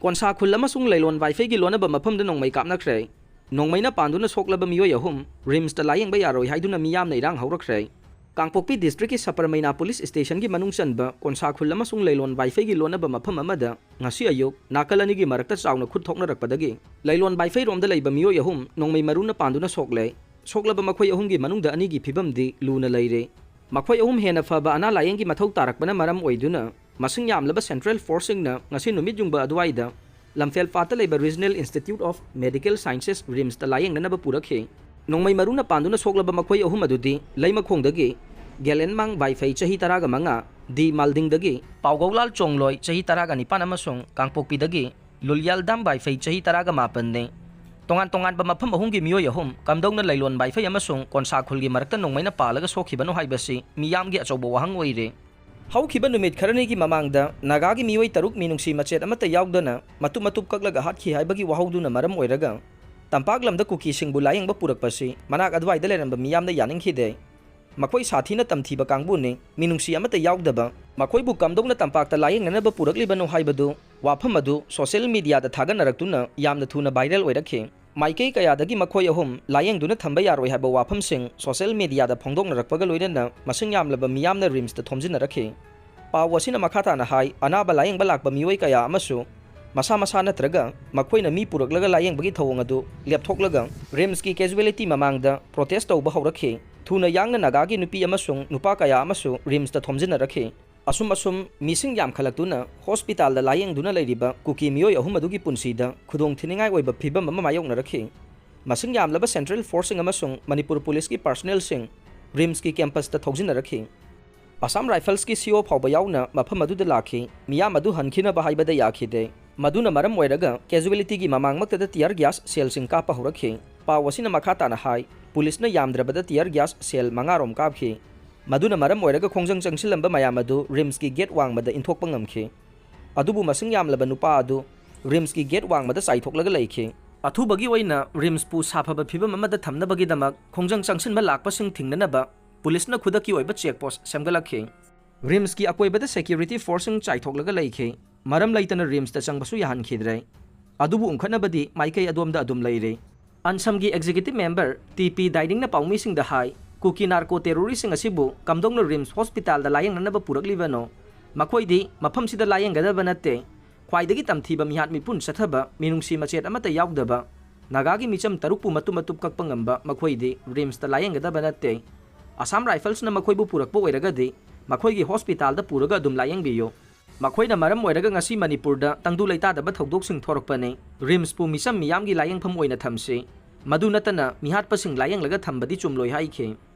Konsa khul amasung leilon Wi-Fi gi lonaba mafamda nongmai kapnakhre. Nongmeina Panduna Soklaba Meeoi ahum RIMS ta Layengba Yaroi Haiduna Miyamna Erang Hourakhre. Kangpokpi district ki Saparmaina police station gi manung chanba konsa khul amasung leilon Wi-Fi gi lonaba mafam amada ngasi ayuk nakalani gi marakta chawna khut thoknarakpadagi leilon Wi-Fi romda leiba Meeoi ahum nongmei maruna Panduna Soklaba makhoi ahum gi manungda ani gi phibamdi luna leire. Makhoi ahum hena faba ana layeng gi mathau tarakpana maram oiduna masing yamlaba central forcing na ngasi numit jungba adwaida lamfel fata leiba Regional Institute of Medical Sciences RIMS ta layeng nanaba purakhe. Nongmei maruna Panduna Soklaba makhoi ahum adudi leima khongdagi Gelenmang Wi-Fi chahi taraga manga di maldingdagi Paugaulal chongloi chahi taraga nipan amasung kangpokpidagi Lulyaldam Wi-Fi chahi taraga mapan ne. Tongan ba mafam ahum gi Meeoi ahum kamdongna leilon Wi-Fi amasung konsa khulgi marakta nongmeina palaga sokhibano haibasi miyam gi achauba wahang oire. Haukiba numit kharani gi mamangda naga gi Meeoi taruk minungsi machet amata yaugdana matup kaklaga hatkhi haibagi wahauduna maram oiraga tampak lamda kuki singbu layengba purakpasi manak adwaida leramba miyamda yaningkhide. Makhoi sathina tamthiba kangbuni minungsi amata yaugdaba makhoi bu kamdongna tampakta layengnanaba puraklibano haibadu wafam adu social media da thaganaraktuna yamna thuna viral oirakhe. Maikei kayadagi makhoi ahum layengduna thamba yaroi haiba wafam sing social media da phongdoknarakpaga loinana masing yamlaba Miyamna RIMS da thomjinnarakhe. Paw wasina makhata na hai anaba layengba lakba Meeoi kaya amasu masa natraga makhoina mi puraklaga layengbagi thawong adu lepthoklaga RIMS ki casualty mamangda protest tawba haurakhe. Thuna yangna nagagi nupi amasung nupa kaya amasu RIMS da thomjinnarakhe. Asum mising yam khalaktuna hospital da layengduna leiriba kuki Meeoi ahum adugi punsida khudong thiningai oiba phibam ama mayoknarakhe. Masing yamlaba central forcing amasung Manipur police ki personnel sing RIMS ki campus da thojinarakhe. Assam Rifles ki CO phawba yauna mafam adu da lakhi miyam adu hankhina ba haibada yakhide. Maduna maram oiraga casualty gi mamangmakta da tear gas cell sing kapa horakhe. Pawasina makhata na hai police na yamdrabada tear gas cell mangarom kapkhe. Maduna maram oiraga khongjang changsilamba mayam adu RIMS ki gate wangmada inthokpa ngamkhe. Adubu masing yamlaba nupa adu RIMS ki gate wangmada saithoklaga leikhe. Athubagi oina RIMS pu saphaba phibam amada thamnabagi damak khongjang changsinba lakpasing thingnanaba police na khudaki oiba checkpost semgalakhe. RIMS ki akoibada security forcing chaithoklaga leikhe. Maram laitana RIMS ta changbasu yahankhidre. Adubu ungkhanabadi maikei adomda adum leire. Ansamgi executive member TP Diding na paumi da hai kuki narco terrorist asibu kamdongna RIMS hospital da layeng nanaba puraklibano makhoi di mafam sida layeng gadaba natte khwaidagi tamthiba mihat mipun sathaba minungsi machet amata yaugdaba nagagi micham tarukpu matup kakpangamba makhoi di RIMS da layeng gadaba natte. Assam Rifles na makhoi bu purakpo oiragadi makhoi gi hospital da puraga adum layeng biyo. Makhoi na maram oiraga ngasi Manipur da tangdu leita da thodok sing thorakpane RIMS pu misam miyam gi layeng pham oina thamse madu natana mihat pasing layeng laga thambadi chumloi haikhe.